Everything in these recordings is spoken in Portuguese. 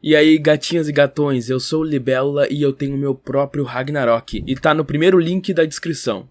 E aí, gatinhas e gatões, eu sou o Libélula e eu tenho meu próprio Ragnarok, e tá no primeiro link da descrição.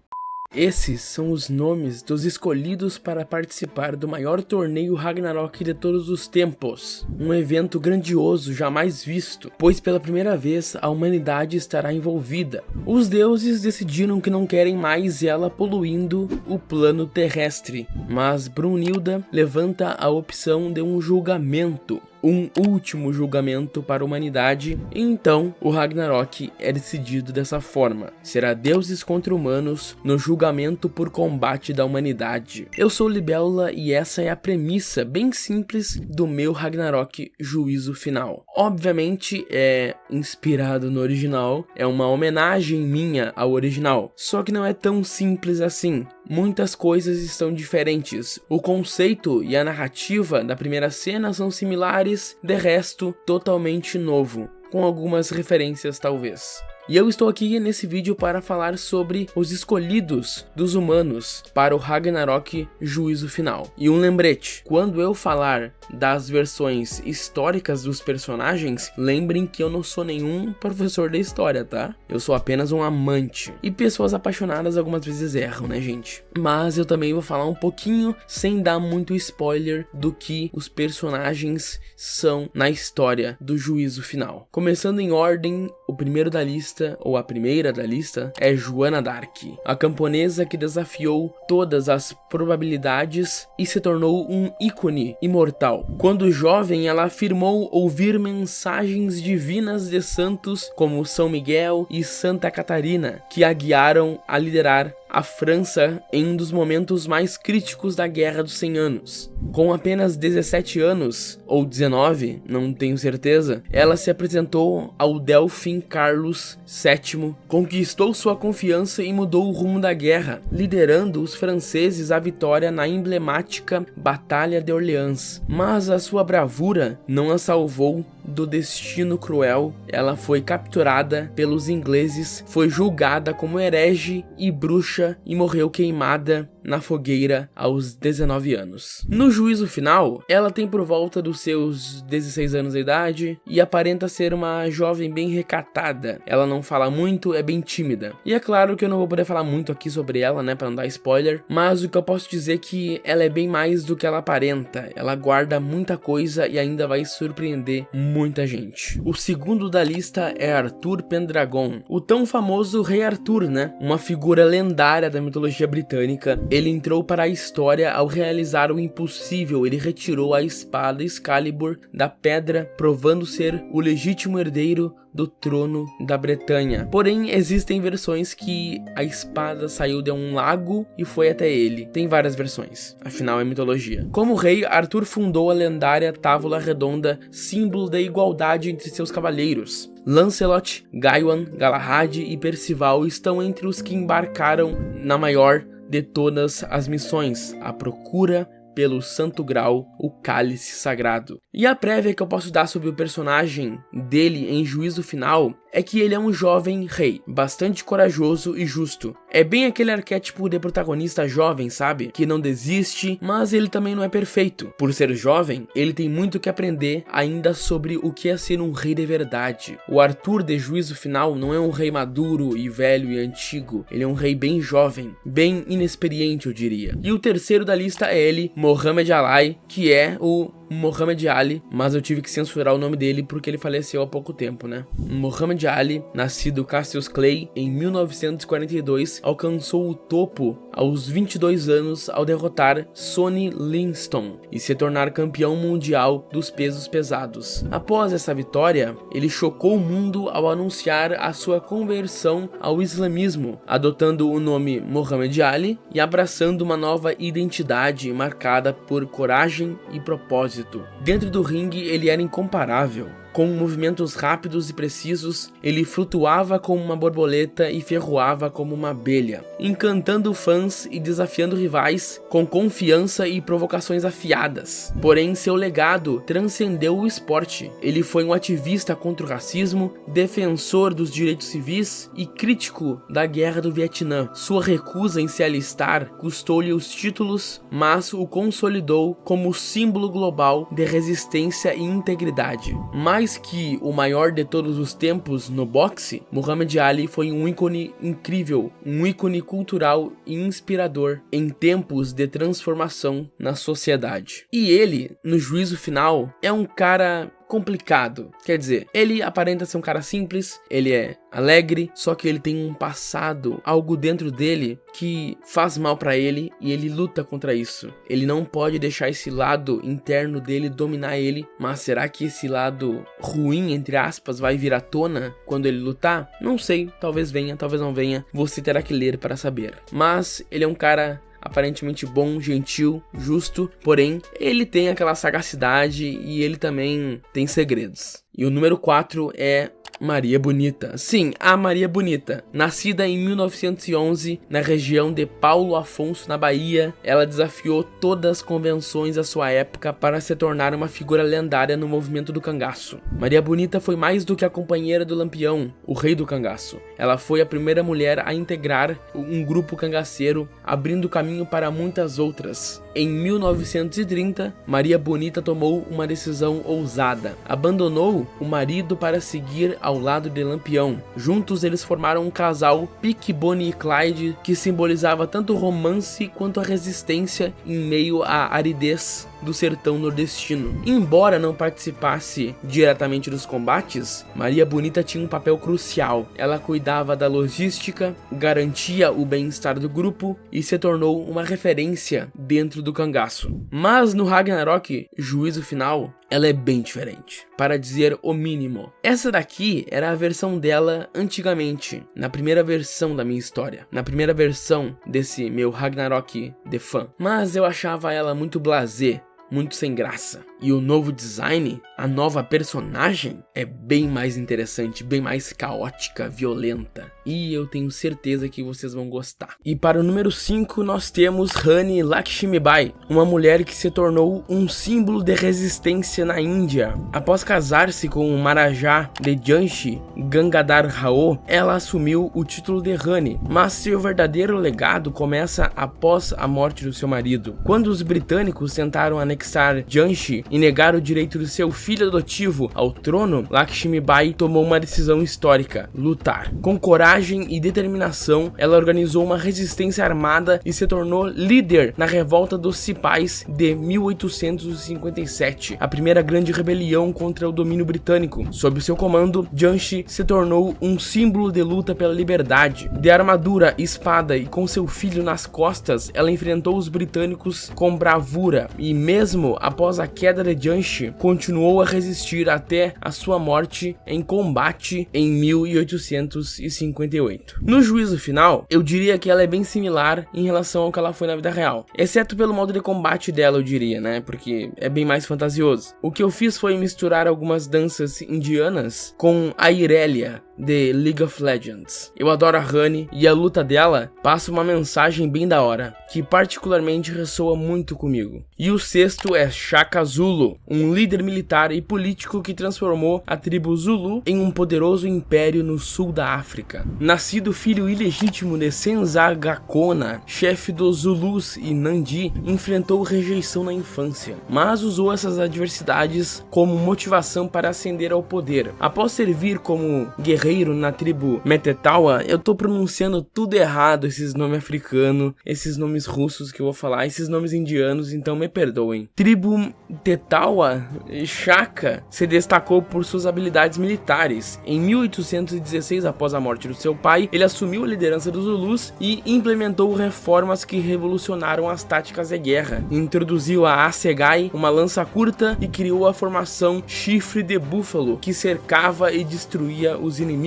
Esses são os nomes dos escolhidos para participar do maior torneio Ragnarok de todos os tempos. Um evento grandioso jamais visto, pois pela primeira vez a humanidade estará envolvida. Os deuses decidiram que não querem mais ela poluindo o plano terrestre, mas Brunilda levanta a opção de um julgamento. Um último julgamento para a humanidade, e então o Ragnarok é decidido dessa forma. Será deuses contra humanos no julgamento por combate da humanidade. Eu sou Libélula e essa é a premissa bem simples do meu Ragnarok Juízo Final. Obviamente é inspirado no original, é uma homenagem minha ao original, só que não é tão simples assim. Muitas coisas estão diferentes. O conceito e a narrativa da primeira cena são similares, de resto, totalmente novo, com algumas referências talvez. E eu estou aqui nesse vídeo para falar sobre os escolhidos dos humanos para o Ragnarok Juízo Final. E um lembrete, quando eu falar das versões históricas dos personagens, lembrem que eu não sou nenhum professor de história, tá? Eu sou apenas um amante. E pessoas apaixonadas algumas vezes erram, né, gente? Mas eu também vou falar um pouquinho, sem dar muito spoiler, do que os personagens são na história do Juízo Final. Começando em ordem, o primeiro da lista, ou a primeira da lista, é Joana d'Arc, a camponesa que desafiou todas as probabilidades e se tornou um ícone imortal. Quando jovem, ela afirmou ouvir mensagens divinas de santos como São Miguel e Santa Catarina, que a guiaram a liderar a França em um dos momentos mais críticos da Guerra dos 100 Anos. Com apenas 17 anos, ou 19, não tenho certeza, ela se apresentou ao Delfim Carlos VII, conquistou sua confiança e mudou o rumo da guerra, liderando os franceses à vitória na emblemática Batalha de Orleans. Mas a sua bravura não a salvou do destino cruel. Ela foi capturada pelos ingleses, foi julgada como herege e bruxa e morreu queimada na fogueira aos 19 anos. No juízo final, ela tem por volta dos seus 16 anos de idade e aparenta ser uma jovem bem recatada. Ela não fala muito, é bem tímida. E é claro que eu não vou poder falar muito aqui sobre ela, né, pra não dar spoiler, mas o que eu posso dizer é que ela é bem mais do que ela aparenta. Ela guarda muita coisa e ainda vai surpreender muita gente. O segundo da lista é Arthur Pendragon, o tão famoso Rei Arthur, né? Uma figura lendária da mitologia britânica. Ele entrou para a história ao realizar o impossível. Ele retirou a espada Excalibur da pedra, provando ser o legítimo herdeiro do trono da Bretanha. Porém, existem versões que a espada saiu de um lago e foi até ele. Tem várias versões, afinal é mitologia. Como rei, Arthur fundou a lendária Távola Redonda, símbolo da igualdade entre seus cavaleiros. Lancelot, Gawain, Galahad e Percival estão entre os que embarcaram na maior de todas as missões, a procura pelo Santo Grau, o Cálice Sagrado. E a prévia que eu posso dar sobre o personagem dele em Juízo Final é que ele é um jovem rei, bastante corajoso e justo. É bem aquele arquétipo de protagonista jovem, sabe? Que não desiste, mas ele também não é perfeito. Por ser jovem, ele tem muito que aprender ainda sobre o que é ser um rei de verdade. O Arthur de Juízo Final não é um rei maduro e velho e antigo. Ele é um rei bem jovem, bem inexperiente, eu diria. E o terceiro da lista é ele, Muhammad Ali, que é o Muhammad Ali, mas eu tive que censurar o nome dele porque ele faleceu há pouco tempo, né? Muhammad Ali, nascido Cassius Clay em 1942, alcançou o topo aos 22 anos ao derrotar Sonny Liston e se tornar campeão mundial dos pesos pesados. Após essa vitória, ele chocou o mundo ao anunciar a sua conversão ao islamismo, adotando o nome Muhammad Ali e abraçando uma nova identidade marcada por coragem e propósito. Dentro do ringue, ele era incomparável. Com movimentos rápidos e precisos, ele flutuava como uma borboleta e ferroava como uma abelha, encantando fãs e desafiando rivais com confiança e provocações afiadas. Porém, seu legado transcendeu o esporte. Ele foi um ativista contra o racismo, defensor dos direitos civis e crítico da Guerra do Vietnã. Sua recusa em se alistar custou-lhe os títulos, mas o consolidou como símbolo global de resistência e integridade. Mais mais que o maior de todos os tempos no boxe, Muhammad Ali foi um ícone incrível, um ícone cultural e inspirador em tempos de transformação na sociedade. E ele, no juízo final, é um cara complicado. Quer dizer, ele aparenta ser um cara simples, ele é alegre, só que ele tem um passado, algo dentro dele que faz mal pra ele e ele luta contra isso. Ele não pode deixar esse lado interno dele dominar ele, mas será que esse lado ruim, entre aspas, vai vir à tona quando ele lutar? Não sei, talvez venha, talvez não venha, você terá que ler para saber. Mas ele é um cara aparentemente bom, gentil, justo, porém ele tem aquela sagacidade e ele também tem segredos. E o número 4 é Maria Bonita. Sim, a Maria Bonita. Nascida em 1911 na região de Paulo Afonso, na Bahia, ela desafiou todas as convenções da sua época para se tornar uma figura lendária no movimento do cangaço. Maria Bonita foi mais do que a companheira do Lampião, o rei do cangaço. Ela foi a primeira mulher a integrar um grupo cangaceiro, abrindo caminho para muitas outras. Em 1930, Maria Bonita tomou uma decisão ousada. Abandonou o marido para seguir ao lado de Lampião. Juntos eles formaram um casal pique Bonnie e Clyde que simbolizava tanto o romance quanto a resistência em meio à aridez do sertão nordestino. Embora não participasse diretamente dos combates, Maria Bonita tinha um papel crucial. Ela cuidava da logística, garantia o bem-estar do grupo e se tornou uma referência dentro do cangaço. Mas no Ragnarok, juízo final, ela é bem diferente, para dizer o mínimo. Essa daqui era a versão dela antigamente, na primeira versão da minha história, na primeira versão desse meu Ragnarok de fã. Mas eu achava ela muito blasé, muito sem graça. E o novo design, a nova personagem, é bem mais interessante, bem mais caótica, violenta. E eu tenho certeza que vocês vão gostar. E para o número 5 nós temos Rani Lakshmibai, uma mulher que se tornou um símbolo de resistência na Índia. Após casar-se com o Maharaja de Jhansi, Gangadhar Rao, ela assumiu o título de Rani, mas seu verdadeiro legado começa após a morte do seu marido. Quando os britânicos tentaram anexar Jhansi e negar o direito de seu filho adotivo ao trono, Lakshmibai tomou uma decisão histórica: lutar. Com coragem e determinação, ela organizou uma resistência armada e se tornou líder na revolta dos Sipais de 1857, a primeira grande rebelião contra o domínio britânico. Sob seu comando, Jhansi se tornou um símbolo de luta pela liberdade. De armadura, espada e com seu filho nas costas, ela enfrentou os britânicos com bravura e, mesmo após a queda de Jhansi, continuou a resistir até a sua morte em combate em 1858. No juízo final, eu diria que ela é bem similar em relação ao que ela foi na vida real, exceto pelo modo de combate dela, eu diria, né, porque é bem mais fantasioso. O que eu fiz foi misturar algumas danças indianas com a Irelia de League of Legends. Eu adoro a Rani e a luta dela passa uma mensagem bem da hora, que particularmente ressoa muito comigo. E o sexto é Shaka Zulu, um líder militar e político que transformou a tribo Zulu em um poderoso império no sul da África. Nascido filho ilegítimo de Senzar Gakona, chefe dos Zulus e Nandi, enfrentou rejeição na infância, mas usou essas adversidades como motivação para ascender ao poder. Após servir como guerreiro na tribo Metetawa, eu tô pronunciando tudo errado, esses nomes africanos, esses nomes russos que eu vou falar, esses nomes indianos, então me perdoem. Tribo Tetawa, Shaka se destacou por suas habilidades militares. Em 1816, após a morte do seu pai, ele assumiu a liderança dos Zulus e implementou reformas que revolucionaram as táticas de guerra. Introduziu a assegai, uma lança curta, e criou a formação Chifre de Búfalo, que cercava e destruía os inimigos.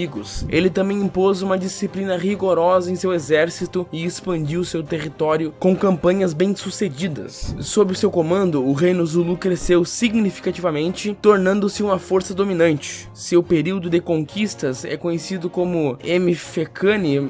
Ele também impôs uma disciplina rigorosa em seu exército e expandiu seu território com campanhas bem-sucedidas. Sob seu comando, o reino Zulu cresceu significativamente, tornando-se uma força dominante. Seu período de conquistas é conhecido como Mfecane,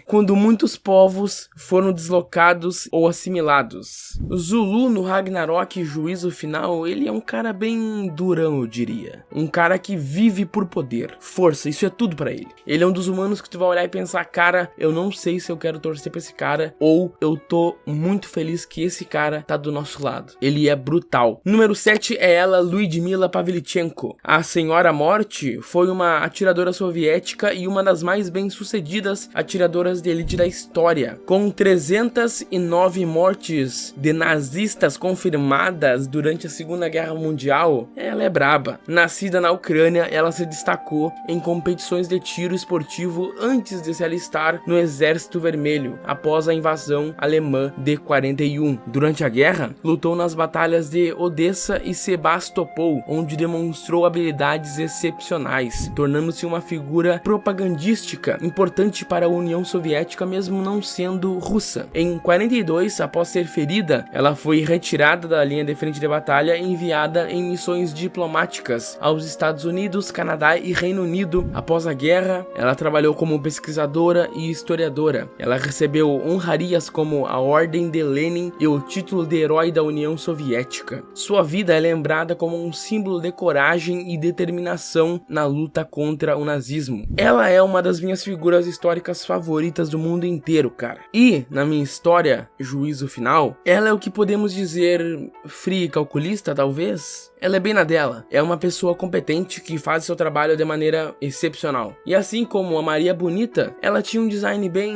quando muitos povos foram deslocados ou assimilados. Zulu no Ragnarok, juízo final, ele é um cara bem durão, eu diria. Um cara que vive por poder. poder, força, isso é tudo pra ele. Ele é um dos humanos que tu vai olhar e pensar, cara, eu não sei se eu quero torcer pra esse cara, ou eu tô muito feliz que esse cara tá do nosso lado. Ele é brutal. Número 7 é ela, Lyudmila Pavlichenko. A Senhora Morte foi uma atiradora soviética e uma das mais bem-sucedidas atiradoras de elite da história. Com 309 mortes de nazistas confirmadas durante a Segunda Guerra Mundial, ela é braba. Nascida na Ucrânia, ela se destacou em competições de tiro esportivo antes de se alistar no Exército Vermelho, após a invasão alemã de 41. Durante a guerra, lutou nas batalhas de Odessa e Sebastopol, onde demonstrou habilidades excepcionais, tornando-se uma figura propagandística importante para a União Soviética, mesmo não sendo russa. Em 42, após ser ferida, ela foi retirada da linha de frente de batalha e enviada em missões diplomáticas aos Estados Unidos, Canadá e Reino Unido. Após a guerra, ela trabalhou como pesquisadora e historiadora. Ela recebeu honrarias como a Ordem de Lenin e o título de Herói da União Soviética. Sua vida é lembrada como um símbolo de coragem e determinação na luta contra o nazismo. Ela é uma das minhas figuras históricas favoritas do mundo inteiro, cara. E, na minha história, Juízo Final, ela é o que podemos dizer fria e calculista, talvez? Ela é bem na dela, é uma pessoa competente que faz seu trabalho de maneira excepcional. E assim como a Maria Bonita, ela tinha um design bem...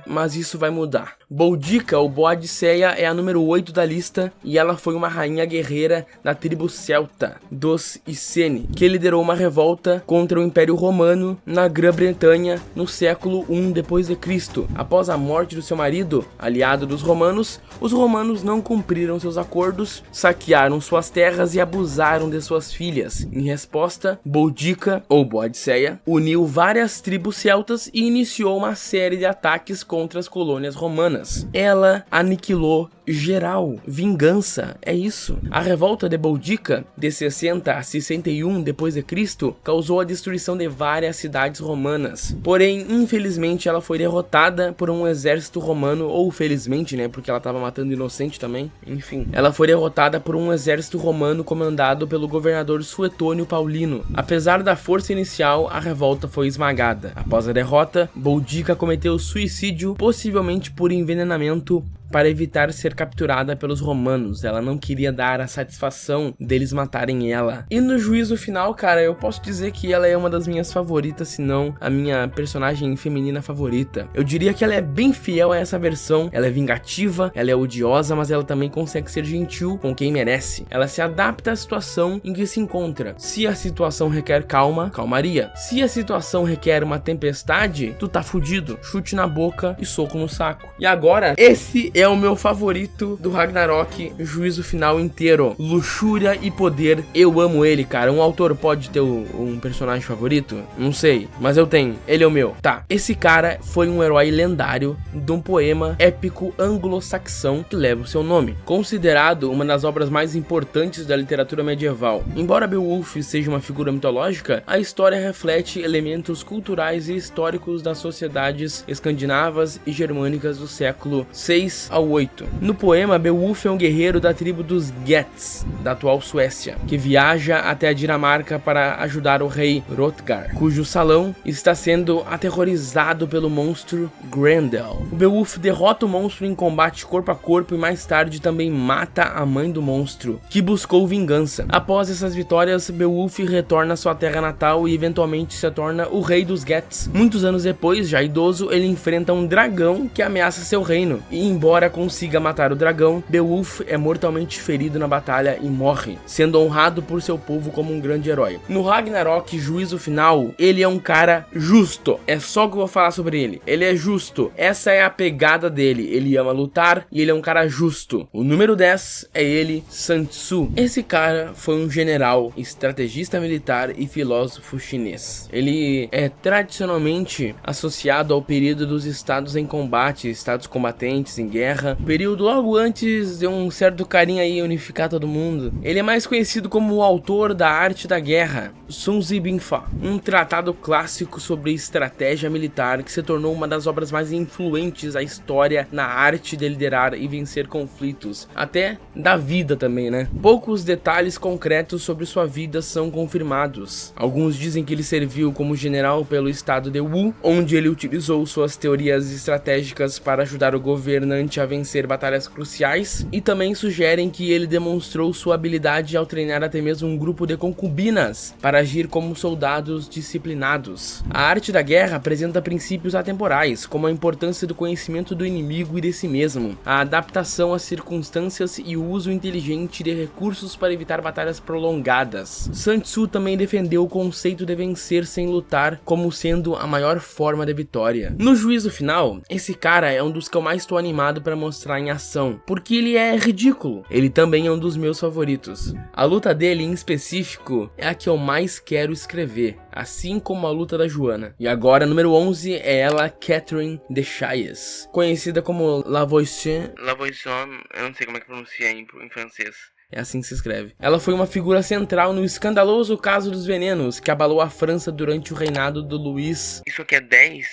mas isso vai mudar. Boudica, ou Boadiceia, é a número 8 da lista e ela foi uma rainha guerreira da tribo celta, dos Iceni, que liderou uma revolta contra o Império Romano na Grã-Bretanha no século I d.C. Após a morte do seu marido, aliado dos romanos, os romanos não cumpriram seus acordos, saquearam suas terras e abusaram de suas filhas. Em resposta, Boudica, ou Boadiceia, uniu várias tribos celtas e iniciou uma série de ataques contra as colônias romanas. Ela aniquilou geral, vingança, é isso. A revolta de Boudica, de 60 a 61 d.C., causou a destruição de várias cidades romanas. Porém, infelizmente, ela foi derrotada por um exército romano, ou felizmente, né, porque ela estava matando inocente também. Enfim, ela foi derrotada por um exército romano comandado pelo governador Suetônio Paulino. Apesar da força inicial, a revolta foi esmagada. Após a derrota, Boudica cometeu suicídio, possivelmente por envenenamento, para evitar ser capturada pelos romanos. Ela não queria dar a satisfação deles matarem ela. E no juízo final, cara, eu posso dizer que ela é uma das minhas favoritas, se não a minha personagem feminina favorita. Eu diria que ela é bem fiel a essa versão. Ela é vingativa, ela é odiosa, mas ela também consegue ser gentil com quem merece. Ela se adapta à situação em que se encontra. Se a situação requer calma, calmaria. Se a situação requer uma tempestade, tu tá fudido. Chute na boca e soco no saco. E agora, esse é o meu favorito do Ragnarok, Juízo Final inteiro. Luxúria e poder. Eu amo ele, cara. Um autor pode ter um personagem favorito? Não sei, mas eu tenho. Ele é o meu. Tá, esse cara foi um herói lendário de um poema épico anglo-saxão que leva o seu nome. Considerado uma das obras mais importantes da literatura medieval. Embora Beowulf seja uma figura mitológica, a história reflete elementos culturais e históricos das sociedades escandinavas e germânicas do século 6 ao 8. No poema, Beowulf é um guerreiro da tribo dos Gets, da atual Suécia, que viaja até a Dinamarca para ajudar o rei Hrothgar, cujo salão está sendo aterrorizado pelo monstro Grendel. O Beowulf derrota o monstro em combate corpo a corpo e mais tarde também mata a mãe do monstro, que buscou vingança. Após essas vitórias, Beowulf retorna à sua terra natal e eventualmente se torna o rei dos Gets. Muitos anos depois, já idoso, ele enfrenta um dragão que ameaça seu reino, e embora consiga matar o dragão, Beowulf é mortalmente ferido na batalha e morre, sendo honrado por seu povo como um grande herói. No Ragnarok, Juízo Final, ele é um cara justo. É só o que eu vou falar sobre ele. Ele é justo. Essa é a pegada dele. Ele ama lutar e ele é um cara justo. O número 10 é ele, Sun Tzu. Esse cara foi um general, estrategista militar e filósofo chinês. Ele é tradicionalmente associado ao período dos estados em combate, estados combatentes em guerra, Guerra, período logo antes de um certo carinha aí unificar todo mundo. Ele é mais conhecido como o autor da Arte da Guerra, Sun Zi Bin Fa, um tratado clássico sobre estratégia militar que se tornou uma das obras mais influentes da história na arte de liderar e vencer conflitos, até da vida também, né? Poucos detalhes concretos sobre sua vida são confirmados. Alguns dizem que ele serviu como general pelo estado de Wu, onde ele utilizou suas teorias estratégicas para ajudar o governante a vencer batalhas cruciais, e também sugerem que ele demonstrou sua habilidade ao treinar até mesmo um grupo de concubinas para agir como soldados disciplinados. A arte da guerra apresenta princípios atemporais, como a importância do conhecimento do inimigo e de si mesmo, a adaptação às circunstâncias e o uso inteligente de recursos para evitar batalhas prolongadas. Sun Tzu também defendeu o conceito de vencer sem lutar como sendo a maior forma de vitória. No juízo final, esse cara é um dos que eu mais estou animado para mostrar em ação, porque ele é ridículo. Ele também é um dos meus favoritos. A luta dele em específico é a que eu mais quero escrever, assim como a luta da Joana. E agora, número 11 é ela, Catherine de Chayes, conhecida como La Voisin, eu não sei como é que pronuncia em francês. É assim que se escreve. Ela foi uma figura central no escandaloso caso dos venenos que abalou a França durante o reinado do Luís. Isso aqui é 10?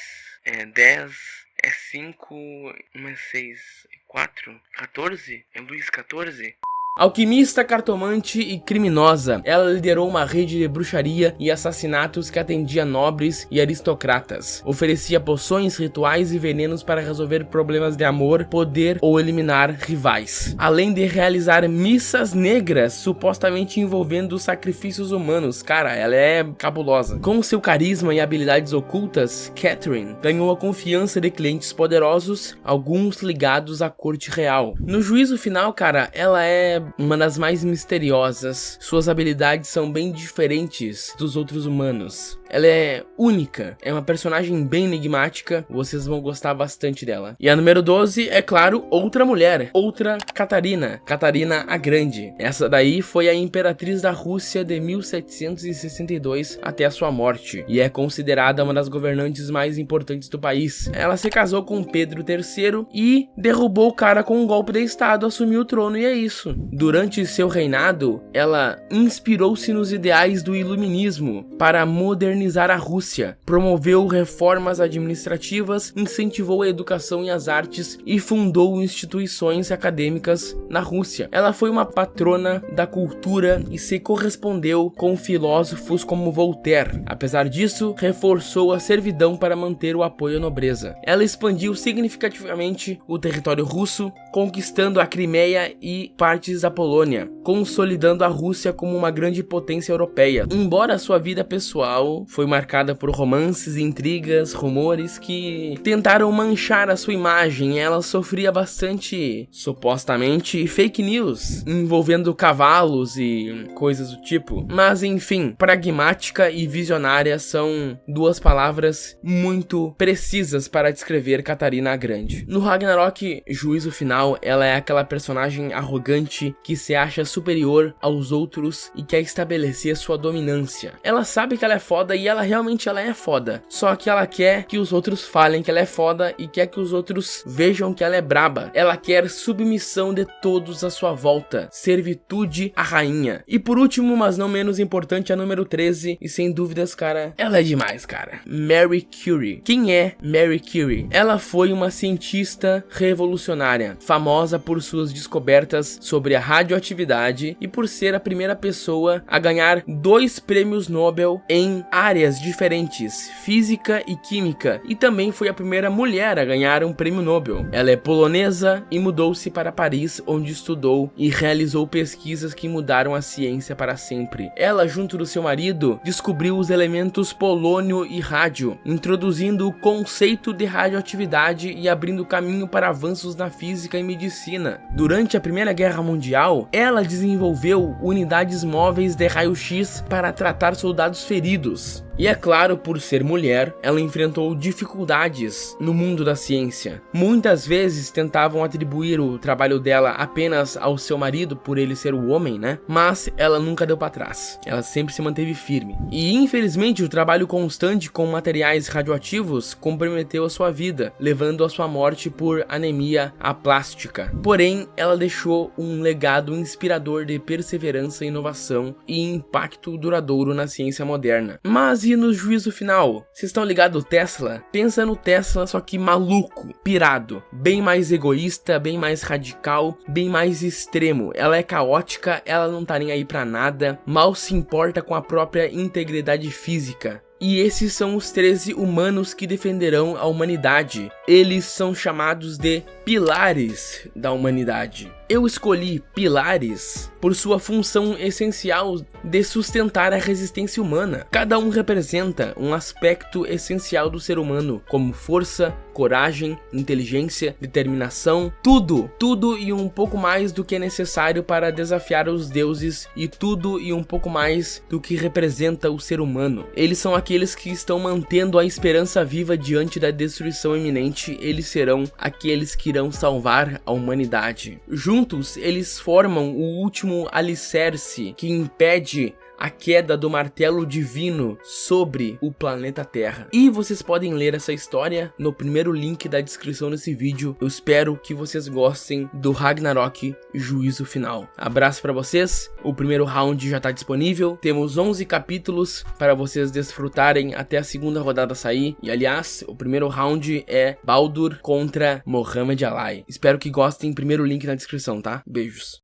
É 10, é 5, 1 é 6, é 4, 14? É Luís XIV? Alquimista, cartomante e criminosa, ela liderou uma rede de bruxaria e assassinatos que atendia nobres e aristocratas. Oferecia poções, rituais e venenos para resolver problemas de amor, poder ou eliminar rivais. Além de realizar missas negras, supostamente envolvendo sacrifícios humanos. Cara, ela é cabulosa. Com seu carisma e habilidades ocultas, Catherine ganhou a confiança de clientes poderosos, alguns ligados à corte real. No juízo final, cara, ela é uma das mais misteriosas. Suas habilidades são bem diferentes dos outros humanos. Ela é única, é uma personagem bem enigmática, vocês vão gostar bastante dela. E a número 12 é, claro, outra mulher, outra Catarina a Grande. Essa daí foi a imperatriz da Rússia de 1762 até a sua morte, e é considerada uma das governantes mais importantes do país. Ela se casou com Pedro III e derrubou o cara com um golpe de estado, assumiu o trono, e é isso. Durante seu reinado, ela inspirou-se nos ideais do iluminismo para modernizar a Rússia, promoveu reformas administrativas, incentivou a educação e as artes e fundou instituições acadêmicas na Rússia. Ela foi uma patrona da cultura e se correspondeu com filósofos como Voltaire. Apesar disso, reforçou a servidão para manter o apoio à nobreza. Ela expandiu significativamente o território russo, conquistando a Crimeia e partes da Polônia, consolidando a Rússia como uma grande potência europeia. Embora sua vida pessoal foi marcada por romances, intrigas, rumores que tentaram manchar a sua imagem, ela sofria bastante, supostamente, fake news envolvendo cavalos e coisas do tipo. Mas enfim, pragmática e visionária são duas palavras muito precisas para descrever Catarina a Grande. No Ragnarok, juízo final, ela é aquela personagem arrogante que se acha superior aos outros e quer estabelecer sua dominância. Ela sabe que ela é foda e ela realmente é foda, só que ela quer que os outros falem que ela é foda e quer que os outros vejam que ela é braba. Ela quer submissão de todos à sua volta, servitude à rainha. E por último, mas não menos importante, a número 13, e sem dúvidas, cara, ela é demais, cara. Marie Curie. Quem é Marie Curie? Ela foi uma cientista revolucionária, famosa por suas descobertas sobre a radioatividade e por ser a primeira pessoa a ganhar 2 prêmios Nobel em áreas diferentes, física e química, e também foi a primeira mulher a ganhar um prêmio Nobel. Ela é polonesa e mudou-se para Paris, onde estudou e realizou pesquisas que mudaram a ciência para sempre. Ela, junto do seu marido, descobriu os elementos polônio e rádio, introduzindo o conceito de radioatividade e abrindo caminho para avanços na física e medicina. Durante a Primeira Guerra Mundial, ela desenvolveu unidades móveis de raio-x para tratar soldados feridos. E é claro, por ser mulher, ela enfrentou dificuldades no mundo da ciência. Muitas vezes tentavam atribuir o trabalho dela apenas ao seu marido por ele ser o homem, né? Mas ela nunca deu para trás. Ela sempre se manteve firme. E infelizmente o trabalho constante com materiais radioativos comprometeu a sua vida, levando à sua morte por anemia aplástica. Porém, ela deixou um legado inspirador de perseverança, inovação e impacto duradouro na ciência moderna. Mas e no juízo final? Vocês estão ligados ao Tesla? Pensa no Tesla, só que maluco, pirado, bem mais egoísta, bem mais radical, bem mais extremo. Ela é caótica, ela não tá nem aí pra nada, mal se importa com a própria integridade física. E esses são os 13 humanos que defenderão a humanidade. Eles são chamados de pilares da humanidade. Eu escolhi pilares por sua função essencial de sustentar a resistência humana. Cada um representa um aspecto essencial do ser humano, como força, coragem, inteligência, determinação, tudo e um pouco mais do que é necessário para desafiar os deuses e tudo e um pouco mais do que representa o ser humano. Eles são aqueles que estão mantendo a esperança viva diante da destruição iminente. Eles serão aqueles que irão salvar a humanidade. Juntos, eles formam o último alicerce que impede a queda do martelo divino sobre o planeta Terra. E vocês podem ler essa história no primeiro link da descrição desse vídeo. Eu espero que vocês gostem do Ragnarok Juízo Final. Abraço pra vocês, o primeiro round já tá disponível, temos 11 capítulos para vocês desfrutarem até a segunda rodada sair. E aliás, o primeiro round é Baldur contra Mohamed Ali. Espero que gostem, primeiro link na descrição, tá? Beijos.